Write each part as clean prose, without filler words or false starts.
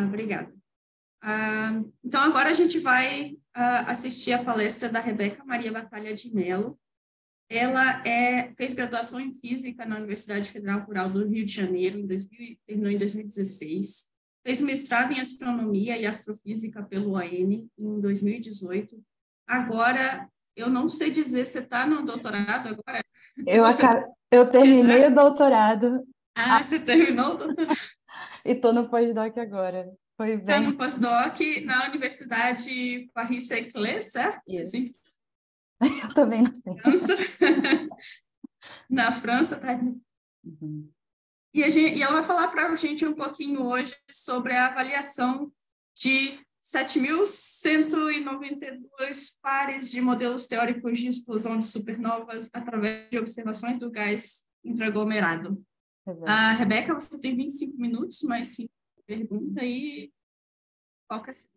Obrigada. Então, agora a gente vai assistir a palestra da Rebeca Maria Batalha de Mello. Ela fez graduação em Física na Universidade Federal Rural do Rio de Janeiro, terminou em 2016. Fez mestrado em Astronomia e Astrofísica pelo UAM em 2018. Agora, eu não sei dizer, você está no doutorado agora? Eu terminei o doutorado. Você terminou o doutorado? E estou no pós-doc agora. Foi Está bem. no pós-doc na Universidade Paris-Saclay, certo? Isso. Assim, Eu também não sei. França. Na França, tá? Uhum. E ela vai falar para a gente um pouquinho hoje sobre a avaliação de 7.192 pares de modelos teóricos de explosão de supernovas através de observações do gás intraaglomerado. Exato. Rebeca, você tem 25 minutos, mas sim, pergunta e foca assim.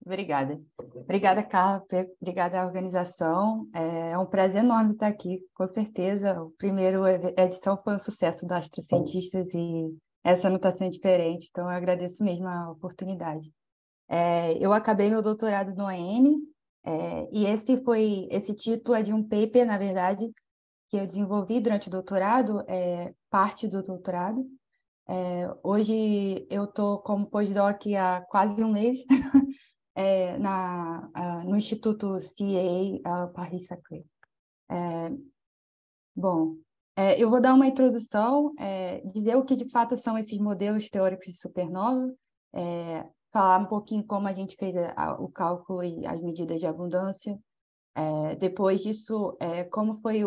Obrigada. Obrigada, Carla. Obrigada à organização. É um prazer enorme estar aqui, com certeza. O primeiro edição foi um sucesso da Astrocientistas e essa não está sendo diferente, então eu agradeço mesmo a oportunidade. Eu acabei meu doutorado no AN, e esse título é de um paper, na verdade, que eu desenvolvi durante o doutorado, parte do doutorado. Hoje eu estou como pós-doc há quase um mês, no Instituto CA Paris-Saclay. Bom, eu vou dar uma introdução, dizer o que de fato são esses modelos teóricos de supernova, falar um pouquinho como a gente fez o cálculo e as medidas de abundância. Depois disso, como foi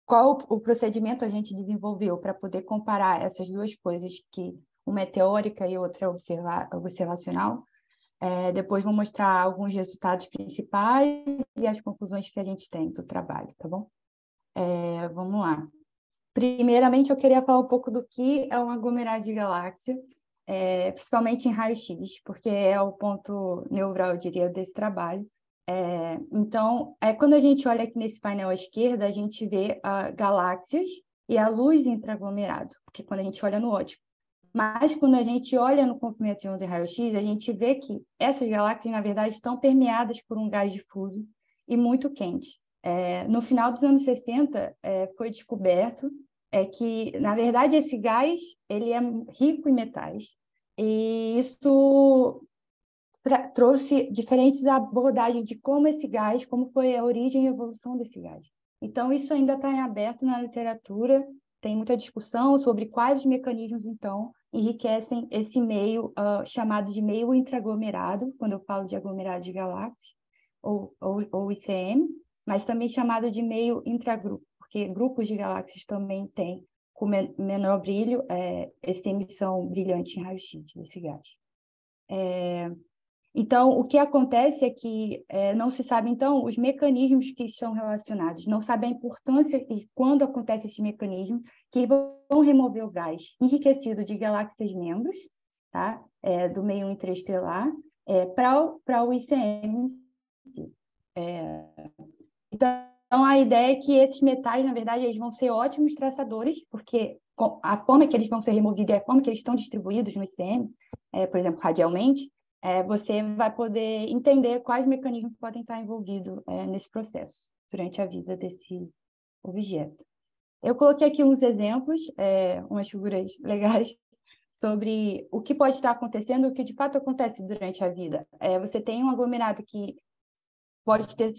qual o procedimento a gente desenvolveu para poder comparar essas duas coisas, que uma é teórica e outra é observacional. Depois vou mostrar alguns resultados principais e as conclusões que a gente tem do trabalho, tá bom? Vamos lá. Primeiramente, eu queria falar um pouco do que é um aglomerado de galáxia, principalmente em raio-x, porque é o ponto neural, eu diria, desse trabalho. Então, quando a gente olha aqui nesse painel à esquerda, a gente vê galáxias e a luz intraaglomerado, porque quando a gente olha no óptico. Mas quando a gente olha no comprimento de onda de raio-x, a gente vê que essas galáxias, na verdade, estão permeadas por um gás difuso e muito quente. No final dos anos 60, foi descoberto que, na verdade, esse gás ele é rico em metais. E isso trouxe diferentes abordagens de como esse gás, como foi a origem e a evolução desse gás. Então, isso ainda está em aberto na literatura, tem muita discussão sobre quais os mecanismos, então, enriquecem esse meio chamado de meio intraaglomerado, quando eu falo de aglomerado de galáxias, ou ICM, mas também chamado de meio intragrupo, porque grupos de galáxias também têm, com menor brilho, essa emissão brilhante em raio-x desse gás. Então, o que acontece é que não se sabe, então, os mecanismos que estão relacionados, não sabe a importância e quando acontece esse mecanismo, que vão remover o gás enriquecido de galáxias membros, tá? Do meio interestelar, para o ICM. Então, a ideia é que esses metais, na verdade, eles vão ser ótimos traçadores, porque a forma que eles vão ser removidos e a forma que eles estão distribuídos no ICM, por exemplo, radialmente, você vai poder entender quais mecanismos podem estar envolvidos nesse processo durante a vida desse objeto. Eu coloquei aqui uns exemplos, umas figuras legais, sobre o que pode estar acontecendo, o que de fato acontece durante a vida. Você tem um aglomerado que pode ter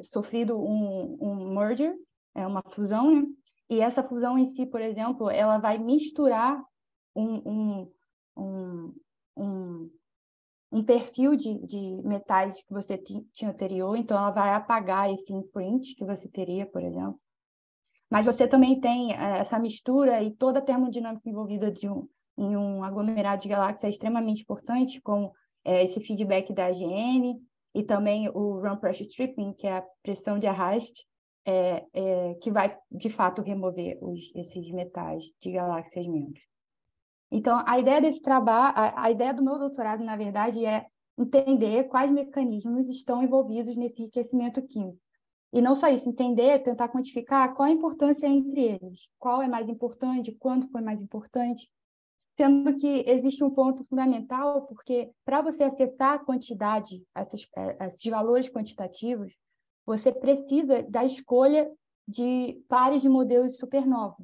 sofrido um merger, uma fusão, né? E essa fusão em si, por exemplo, ela vai misturar um perfil de metais que você tinha anterior, então ela vai apagar esse imprint que você teria, por exemplo. Mas você também tem essa mistura e toda a termodinâmica envolvida em um aglomerado de galáxias é extremamente importante, com esse feedback da AGN e também o run pressure stripping, que é a pressão de arraste, que vai, de fato, remover esses metais de galáxias membros. Então, a ideia desse trabalho, a ideia do meu doutorado, na verdade, é entender quais mecanismos estão envolvidos nesse enriquecimento químico. E não só isso, entender, tentar quantificar qual a importância entre eles, qual é mais importante, quando foi mais importante. sendo que existe um ponto fundamental, porque para você acertar a quantidade, esses valores quantitativos, você precisa da escolha de pares de modelos de supernova,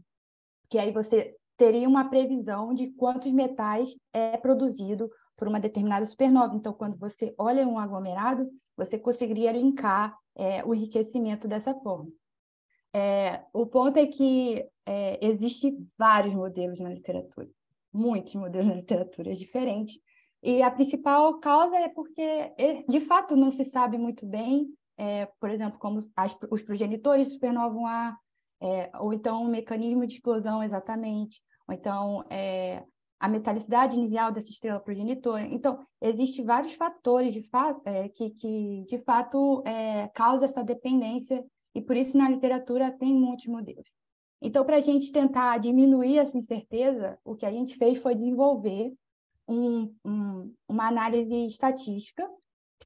que aí você teria uma previsão de quantos metais é produzido por uma determinada supernova. Então, quando você olha um aglomerado, você conseguiria linkar o enriquecimento dessa forma. O ponto é que existem vários modelos na literatura, muitos modelos na literatura diferentes, e a principal causa é porque, de fato, não se sabe muito bem, por exemplo, como os progenitores de supernova 1A, ou então o mecanismo de explosão exatamente, ou então a metalicidade inicial dessa estrela progenitora. Então, existem vários fatores que de fato causam essa dependência, e por isso na literatura tem muitos modelos. Então, para a gente tentar diminuir essa incerteza, o que a gente fez foi desenvolver uma análise estatística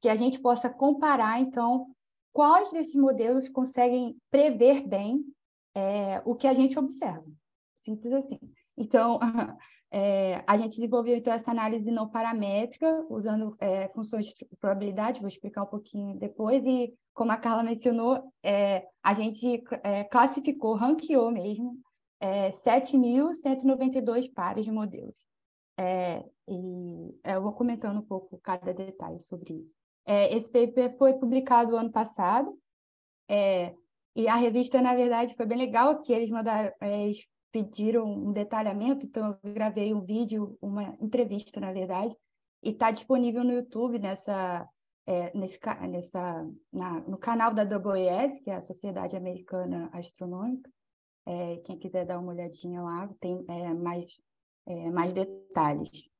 que a gente possa comparar, então, quais desses modelos conseguem prever bem o que a gente observa. Simples assim. Então, a gente desenvolveu então, essa análise não paramétrica, usando funções de probabilidade, vou explicar um pouquinho depois, e como a Carla mencionou, a gente classificou, ranqueou mesmo, 7.192 pares de modelos. E eu vou comentando um pouco cada detalhe sobre isso. Esse paper foi publicado ano passado, e a revista, na verdade, foi bem legal, que eles pediram um detalhamento, então eu gravei um vídeo, uma entrevista, na verdade, e está disponível no YouTube, no canal da AAAS, que é a Sociedade Americana Astronômica. Quem quiser dar uma olhadinha lá, tem mais detalhes.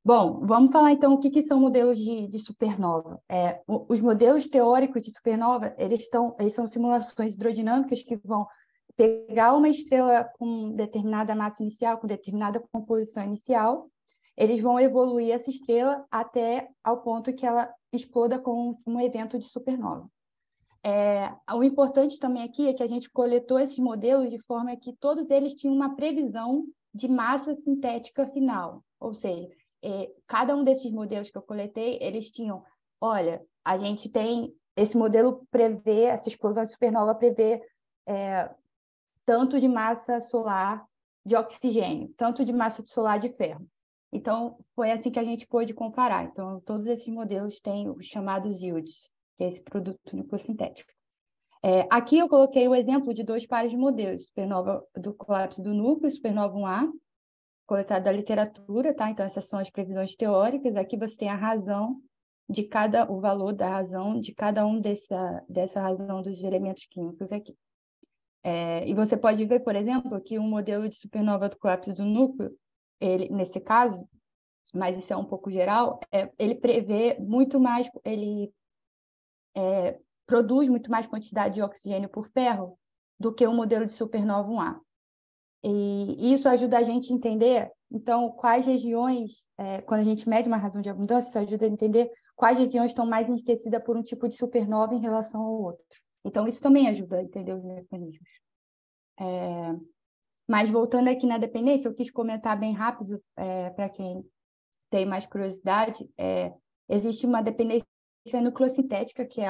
Bom, vamos falar então o que são modelos de supernova. Os modelos teóricos de supernova, eles são simulações hidrodinâmicas que vão pegar uma estrela com determinada massa inicial, com determinada composição inicial, eles vão evoluir essa estrela até ao ponto que ela exploda com um evento de supernova. O importante também aqui é que a gente coletou esses modelos de forma que todos eles tinham uma previsão de massa sintética final, ou seja, cada um desses modelos que eu coletei, eles tinham, olha, a gente tem, esse modelo prevê, essa explosão de supernova prevê tanto de massa solar de oxigênio, tanto de massa solar de ferro. Então, foi assim que a gente pôde comparar. Então, todos esses modelos têm os chamados yields, que é esse produto nucleossintético. Aqui eu coloquei o exemplo de 2 pares de modelos, supernova do colapso do núcleo e supernova 1A, coletado da literatura, tá? Então, essas são as previsões teóricas. Aqui você tem a razão o valor da razão de cada um dessa razão dos elementos químicos aqui. E você pode ver, por exemplo, que um modelo de supernova do colapso do núcleo, nesse caso, mas isso é um pouco geral, ele prevê muito mais, ele produz muito mais quantidade de oxigênio por ferro do que o modelo de supernova 1A. E isso ajuda a gente a entender, então, quais regiões, quando a gente mede uma razão de abundância, isso ajuda a entender quais regiões estão mais enriquecidas por um tipo de supernova em relação ao outro. Então, isso também ajuda a entender os mecanismos. Mas, voltando aqui na dependência, eu quis comentar bem rápido, para quem tem mais curiosidade, existe uma dependência nucleossintética, que é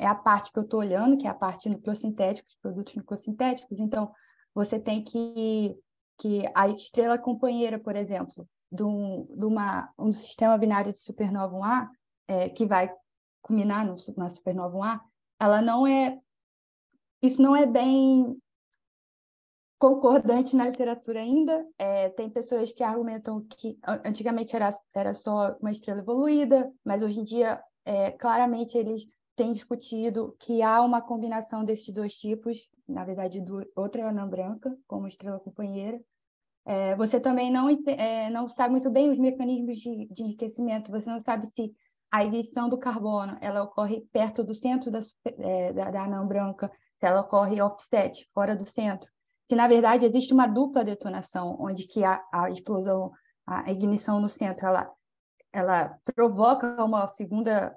a parte que eu estou olhando, que é a parte nucleossintética, os produtos nucleossintéticos. Então, você tem que a estrela companheira, por exemplo, de um sistema binário de supernova 1A, que vai culminar na supernova 1A, isso não é bem concordante na literatura ainda. Tem pessoas que argumentam que antigamente era só uma estrela evoluída, mas hoje em dia, claramente, eles têm discutido que há uma combinação desses 2 tipos, na verdade, outra anã branca, como estrela companheira. Você também não sabe muito bem os mecanismos de enriquecimento, você não sabe se a ignição do carbono ela ocorre perto do centro da anã branca, se ela ocorre offset, fora do centro. Se, na verdade, existe uma dupla detonação, onde que a explosão, a ignição no centro, ela provoca uma segunda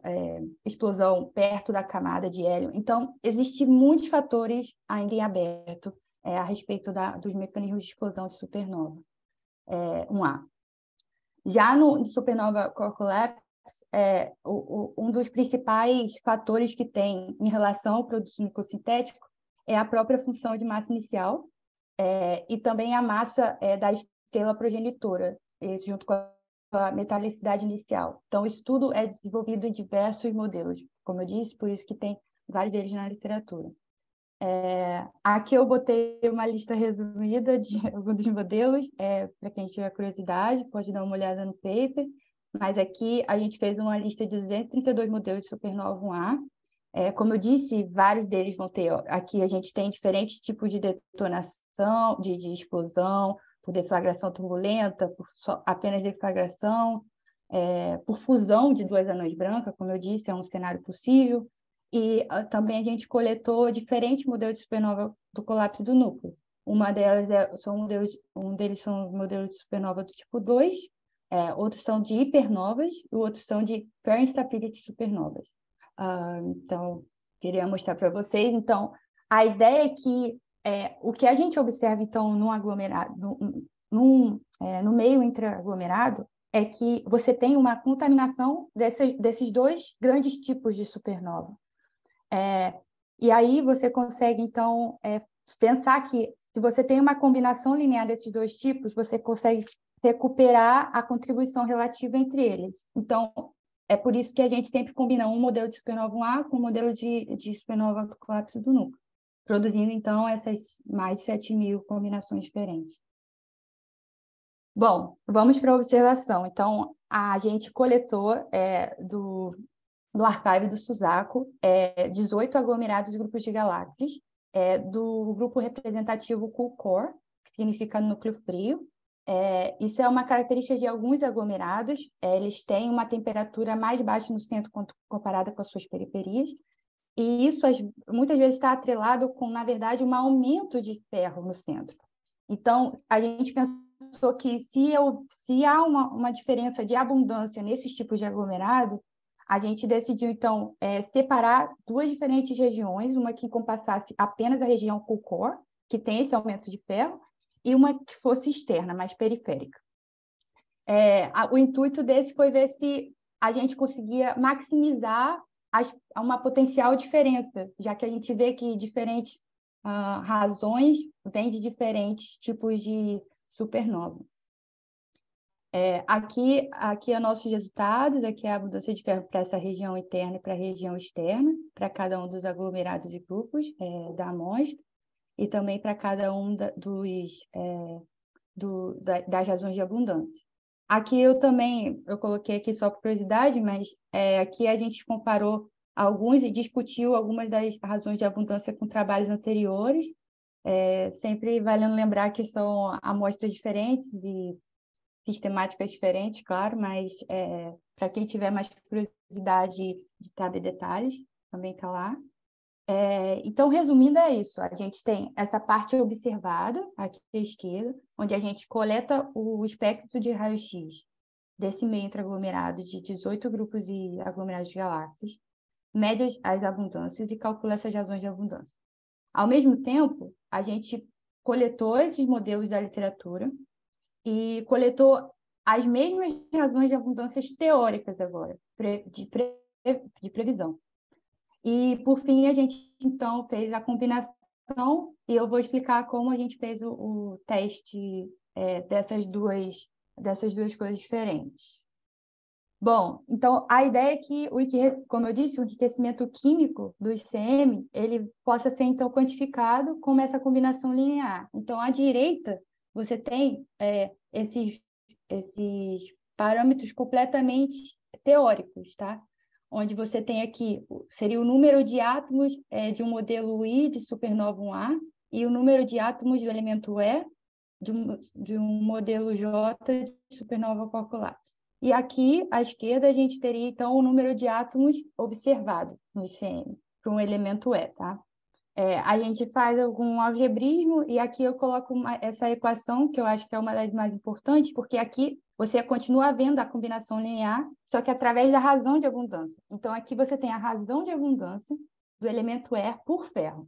explosão perto da camada de hélio. Então, existem muitos fatores ainda em aberto. a respeito dos mecanismos de explosão de supernova 1A. Já no supernova core collapse, um dos principais fatores que tem em relação ao produto nucleossintético é a própria função de massa inicial e também a massa da estrela progenitora, junto com a metalicidade inicial. Então, isso tudo é desenvolvido em diversos modelos, como eu disse, por isso que tem vários deles na literatura. Aqui eu botei uma lista resumida de alguns dos modelos, para quem tiver curiosidade, pode dar uma olhada no paper, mas aqui a gente fez uma lista de 232 modelos de supernova 1A. Como eu disse, vários deles vão ter, aqui a gente tem diferentes tipos de detonação, de explosão, por deflagração turbulenta, por apenas deflagração, por fusão de duas anões brancas, como eu disse, é um cenário possível. E também a gente coletou diferentes modelos de supernova do colapso do núcleo. Uma delas um deles são modelos de supernova do tipo 2, outros são de hipernovas e outros são de per-instability supernovas. Então, queria mostrar para vocês. Então, a ideia é que o que a gente observa, então, num aglomerado, no meio intraaglomerado, é que você tem uma contaminação desses dois grandes tipos de supernova. E aí você consegue, então, pensar que se você tem uma combinação linear desses dois tipos, você consegue recuperar a contribuição relativa entre eles. Então, é por isso que a gente sempre combina um modelo de supernova 1A com um modelo de supernova do colapso do núcleo, produzindo, então, essas mais de 7.000 combinações diferentes. Bom, vamos para a observação. Então, a gente coletou do archive do Suzaku 18 aglomerados de grupos de galáxias, do grupo representativo Cool Core, que significa núcleo frio. Isso é uma característica de alguns aglomerados, eles têm uma temperatura mais baixa no centro comparada com as suas periferias, e isso muitas vezes está atrelado com, na verdade, um aumento de ferro no centro. Então, a gente pensou que se há uma diferença de abundância nesses tipos de aglomerado, a gente decidiu, então, separar duas diferentes regiões, uma que encompassasse apenas a região Cool Core, que tem esse aumento de ferro, e uma que fosse externa, mais periférica. O intuito desse foi ver se a gente conseguia maximizar uma potencial diferença, já que a gente vê que diferentes razões vêm de diferentes tipos de supernova. Aqui é nossos resultados, aqui é a abundância de ferro para essa região interna e para a região externa, para cada um dos aglomerados e grupos da amostra, e também para cada um das razões de abundância. Aqui eu coloquei aqui só por curiosidade, mas aqui a gente comparou alguns e discutiu algumas das razões de abundância com trabalhos anteriores, sempre valendo lembrar que são amostras diferentes e sistemáticas diferentes, claro, mas para quem tiver mais curiosidade de saber detalhes, também está lá. Então, resumindo, é isso. A gente tem essa parte observada, aqui à esquerda, onde a gente coleta o espectro de raio-x desse meio intraaglomerado de 18 grupos e aglomerados de galáxias, mede as abundâncias e calcula essas razões de abundância. Ao mesmo tempo, a gente coletou esses modelos da literatura e coletou as mesmas razões de abundâncias teóricas agora, de previsão. E, por fim, a gente, então, fez a combinação, e eu vou explicar como a gente fez o teste dessas duas coisas diferentes. Bom, então, a ideia é que, como eu disse, o enriquecimento químico do ICM, ele possa ser, então, quantificado como essa combinação linear. Então, à direita, você tem esses parâmetros completamente teóricos, tá? Onde você tem aqui, seria o número de átomos de um modelo I de supernova 1A e o número de átomos do elemento E de um modelo J de supernova core collapse. E aqui, à esquerda, a gente teria, então, o número de átomos observado no ICM para um elemento E, tá? A gente faz algum algebrismo e aqui eu coloco essa equação, que eu acho que é uma das mais importantes, porque aqui você continua vendo a combinação linear, só que através da razão de abundância. Então, aqui você tem a razão de abundância do elemento E por ferro,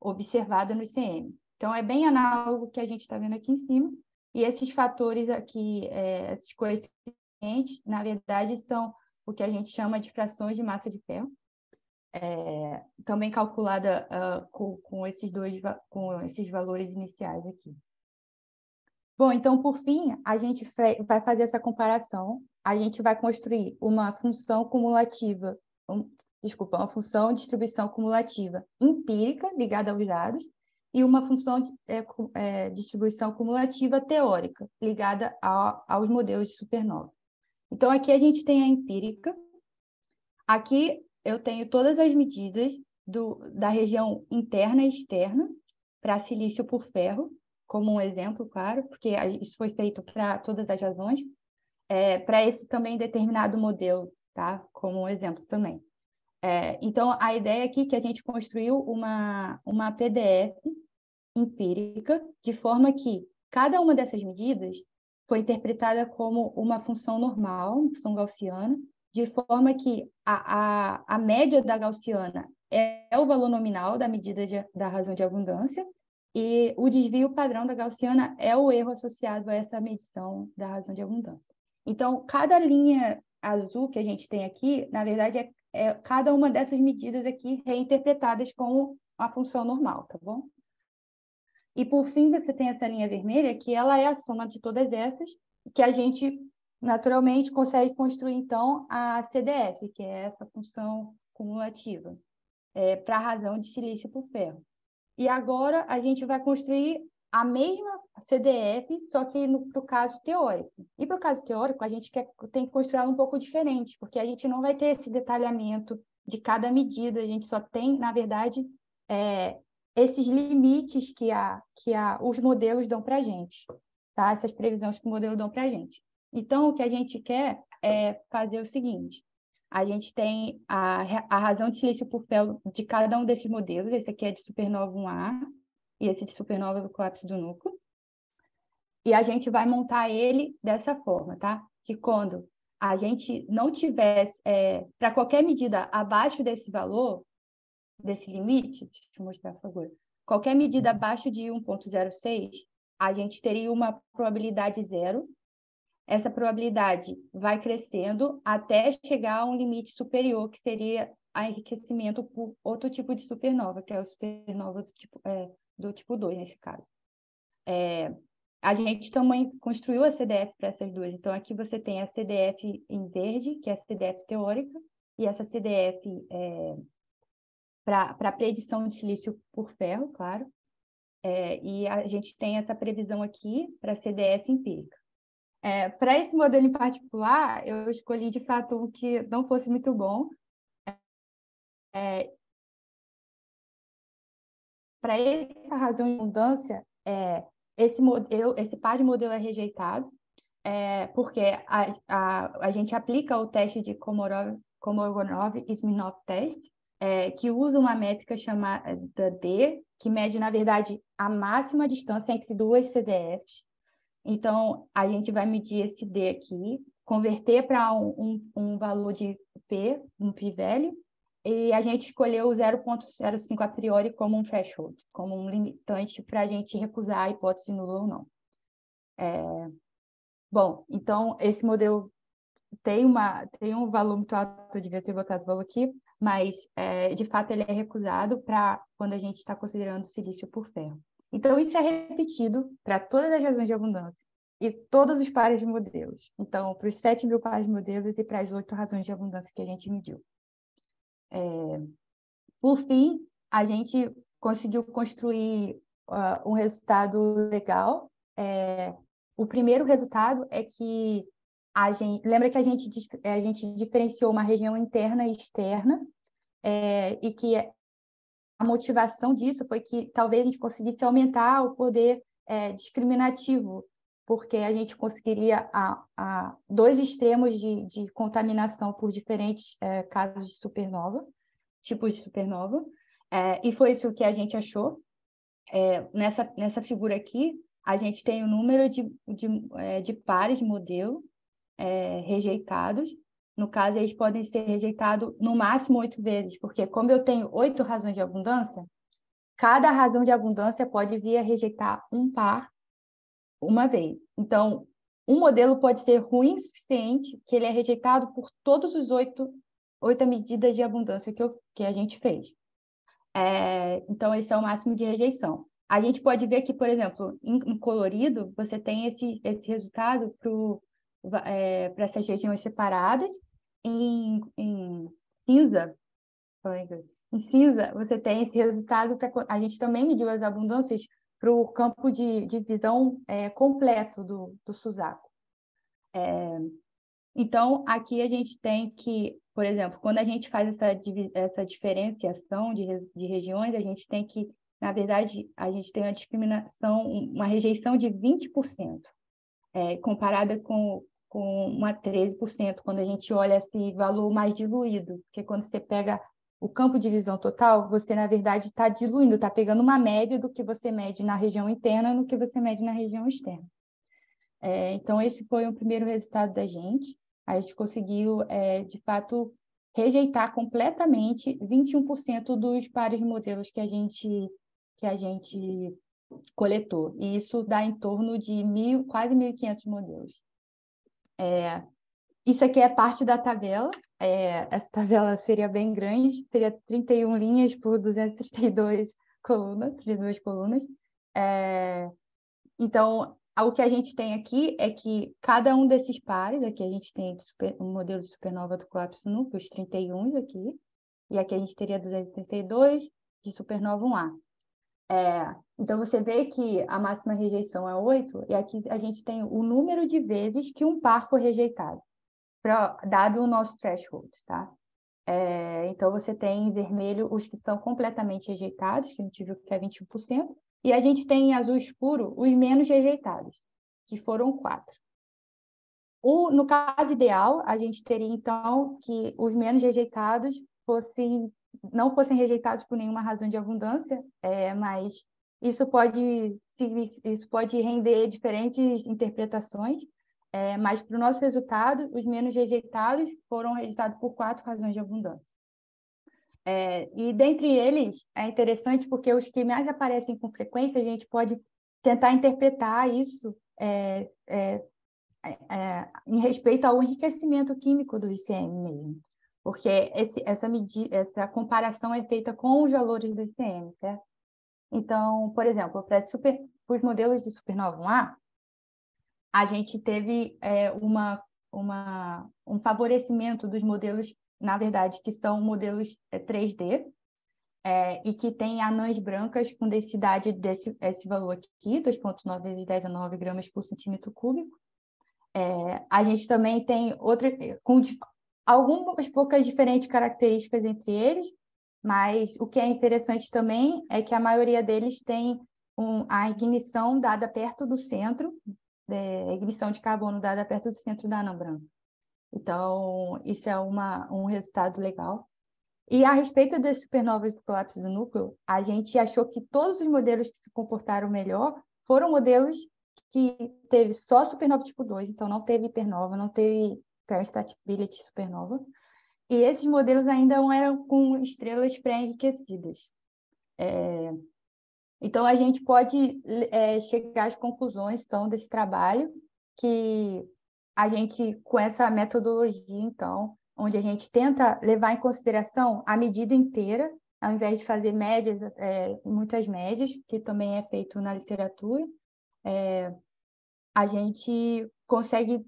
observada no ICM. Então, é bem análogo que a gente está vendo aqui em cima. E esses fatores aqui, esses coeficientes, na verdade, são o que a gente chama de frações de massa de ferro, também calculada com esses valores iniciais aqui. Bom, então, por fim, a gente vai fazer essa comparação. A gente vai construir uma função cumulativa, uma função de distribuição cumulativa empírica ligada aos dados e uma função de distribuição cumulativa teórica ligada aos modelos de supernova. Então, aqui a gente tem a empírica. Aqui eu tenho todas as medidas da região interna e externa para silício por ferro, como um exemplo, claro, porque isso foi feito para todas as razões, para esse também determinado modelo, tá? Como um exemplo também. Então, a ideia aqui é que a gente construiu uma PDF empírica, de forma que cada uma dessas medidas foi interpretada como uma função normal, uma função gaussiana, de forma que a média da gaussiana é o valor nominal da medida da razão de abundância, e o desvio padrão da gaussiana é o erro associado a essa medição da razão de abundância. Então, cada linha azul que a gente tem aqui, na verdade, é cada uma dessas medidas aqui reinterpretadas como a função normal, tá bom? E, por fim, você tem essa linha vermelha, que ela é a soma de todas essas, que a gente, naturalmente, consegue construir, então, a CDF, que é essa função cumulativa, para a razão de silício por ferro. E agora a gente vai construir a mesma CDF, só que para o caso teórico. E para o caso teórico, a gente tem que construir ela um pouco diferente, porque a gente não vai ter esse detalhamento de cada medida, a gente só tem, na verdade, esses limites que os modelos dão para a gente, tá? Essas previsões que o modelo dão para a gente. Então, o que a gente quer é fazer o seguinte: a gente tem a razão de silício por ferro de cada um desses modelos. Esse aqui é de supernova 1A e esse de supernova do colapso do núcleo. E a gente vai montar ele dessa forma, tá? Que quando a gente não tivesse, para qualquer medida abaixo desse valor, desse limite, deixa eu mostrar, por favor. Qualquer medida abaixo de 1,06, a gente teria uma probabilidade zero. Essa probabilidade vai crescendo até chegar a um limite superior, que seria a enriquecimento por outro tipo de supernova, que é o supernova do tipo 2, nesse caso. A gente também construiu a CDF para essas duas. Então, aqui você tem a CDF em verde, que é a CDF teórica, e essa CDF para predição de silício por ferro, claro. E a gente tem essa previsão aqui para a CDF empírica. Para esse modelo em particular, eu escolhi, de fato, um que não fosse muito bom. Para essa razão de abundância, esse par de modelo é rejeitado, porque a gente aplica o teste de Kolmogorov-Smirnov test, que usa uma métrica chamada D, que mede, na verdade, a máxima distância entre duas CDFs. Então, a gente vai medir esse D aqui, converter para um valor de P, um p-value, e a gente escolheu o 0,05 a priori como um threshold, como um limitante para a gente recusar a hipótese nula ou não. Bom, então, esse modelo tem um valor muito alto, eu devia ter botado o valor aqui, mas, de fato, ele é recusado para quando a gente está considerando silício por ferro. Então, isso é repetido para todas as razões de abundância e todos os pares de modelos. Então, para os 7.000 pares de modelos e para as 8 razões de abundância que a gente mediu. Por fim, a gente conseguiu construir um resultado legal. O primeiro resultado é que lembra que a gente diferenciou uma região interna e externa, e que a motivação disso foi que talvez a gente conseguisse aumentar o poder discriminativo, porque a gente conseguiria dois extremos de contaminação por diferentes casos de supernova, tipos de supernova, e foi isso que a gente achou. Nessa figura aqui, a gente tem o número de pares de modelo rejeitados. No caso, eles podem ser rejeitados no máximo 8 vezes, porque como eu tenho 8 razões de abundância, cada razão de abundância pode vir a rejeitar um par uma vez. Então, um modelo pode ser ruim o suficiente que ele é rejeitado por todos os oito medidas de abundância que a gente fez. Então, esse é o máximo de rejeição. A gente pode ver que, por exemplo, em colorido, você tem esse resultado para essas regiões separadas. Em cinza, você tem esse resultado a gente também mediu as abundâncias para o campo de visão completo do SUSACO. Então, aqui a gente tem que, por exemplo, quando a gente faz essa diferenciação de regiões, a gente tem que, na verdade, a gente tem uma discriminação, uma rejeição de 20%, comparada com uma 13%, quando a gente olha esse valor mais diluído, porque quando você pega o campo de visão total, você, na verdade, está diluindo, está pegando uma média do que você mede na região interna no que você mede na região externa. Então, esse foi o primeiro resultado da gente. A gente conseguiu, de fato, rejeitar completamente 21% dos pares de modelos que a gente coletou. E isso dá em torno de quase 1.500 modelos. Isso aqui é parte da tabela. Essa tabela seria bem grande, seria 31 linhas por 232 colunas, 32 colunas. Então, o que a gente tem aqui é que cada um desses pares, aqui a gente tem um modelo de supernova do colapso do núcleo, os 31 aqui, e aqui a gente teria 232 de supernova 1A. Então, você vê que a máxima rejeição é 8, e aqui a gente tem o número de vezes que um par foi rejeitado, dado o nosso threshold, tá? Então, você tem em vermelho os que são completamente rejeitados, que a gente viu que é 21%, e a gente tem em azul escuro os menos rejeitados, que foram 4. No caso ideal, a gente teria, então, que os menos rejeitados não fossem rejeitados por nenhuma razão de abundância, mas isso pode render diferentes interpretações, mas para o nosso resultado, os menos rejeitados foram rejeitados por 4 razões de abundância. E dentre eles, é interessante porque os que mais aparecem com frequência, a gente pode tentar interpretar isso em respeito ao enriquecimento químico do ICM mesmo, porque essa comparação é feita com os valores do ICM, certo? Então, por exemplo, para os modelos de supernova 1A, a gente teve um favorecimento dos modelos, na verdade, que são modelos 3D, e que tem anãs brancas com densidade desse valor aqui, 2,9 vezes 10 a 9 gramas por centímetro cúbico. A gente também tem com algumas poucas diferentes características entre eles, mas o que é interessante também é que a maioria deles tem a ignição dada perto do centro, a ignição de carbono dada perto do centro da anã branca. Então, isso é um resultado legal. E a respeito das supernovas do colapso do núcleo, a gente achou que todos os modelos que se comportaram melhor foram modelos que teve só supernova tipo 2, então não teve hipernova, não teve peristability supernova, e esses modelos ainda eram com estrelas pré-enriquecidas. Então, a gente pode chegar às conclusões, então, desse trabalho, que a gente, com essa metodologia, então, onde a gente tenta levar em consideração a medida inteira, ao invés de fazer médias, muitas médias, que também é feito na literatura, a gente consegue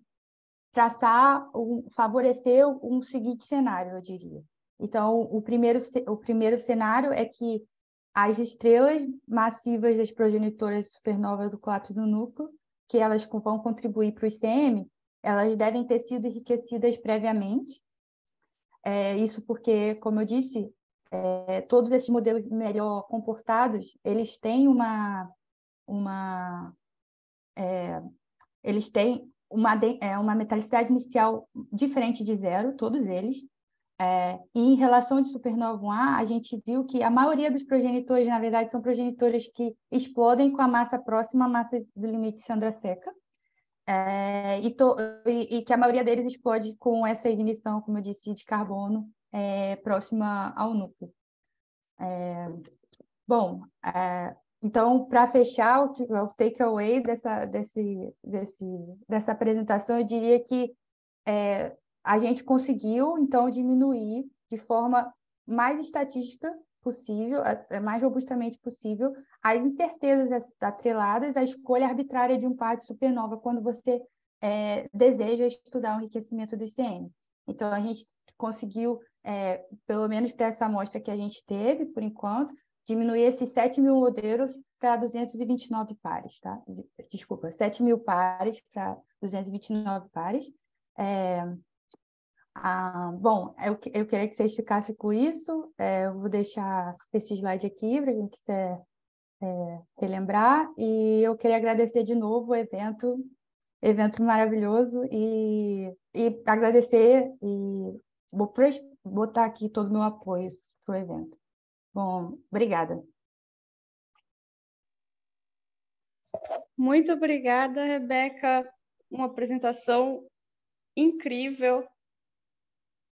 favorecer um seguinte cenário, eu diria. Então, o primeiro cenário é que as estrelas massivas das progenitoras de supernova do colapso do núcleo, que elas vão contribuir para o ICM, elas devem ter sido enriquecidas previamente. Isso porque, como eu disse, todos esses modelos melhor comportados, eles têm uma metalicidade inicial diferente de zero, todos eles. E em relação de supernova 1A, a gente viu que a maioria dos progenitores, na verdade, são progenitores que explodem com a massa próxima à massa do limite de Chandrasekhar, e que a maioria deles explode com essa ignição, como eu disse, de carbono próxima ao núcleo. Bom, então, para fechar, o takeaway dessa apresentação, eu diria que a gente conseguiu, então, diminuir de forma mais estatística possível, mais robustamente possível, as incertezas atreladas à escolha arbitrária de um par de supernova quando você deseja estudar o enriquecimento do ICM. Então, a gente conseguiu, pelo menos para essa amostra que a gente teve, por enquanto, diminuir esses 7.000 modelos para 229 pares, tá? Desculpa, 7.000 pares para 229 pares. Bom, eu queria que vocês ficassem com isso. Eu vou deixar esse slide aqui para quem quiser relembrar. E eu queria agradecer de novo o evento maravilhoso, e agradecer e vou botar aqui todo o meu apoio para o evento. Bom, obrigada. Muito obrigada, Rebeca. Uma apresentação incrível.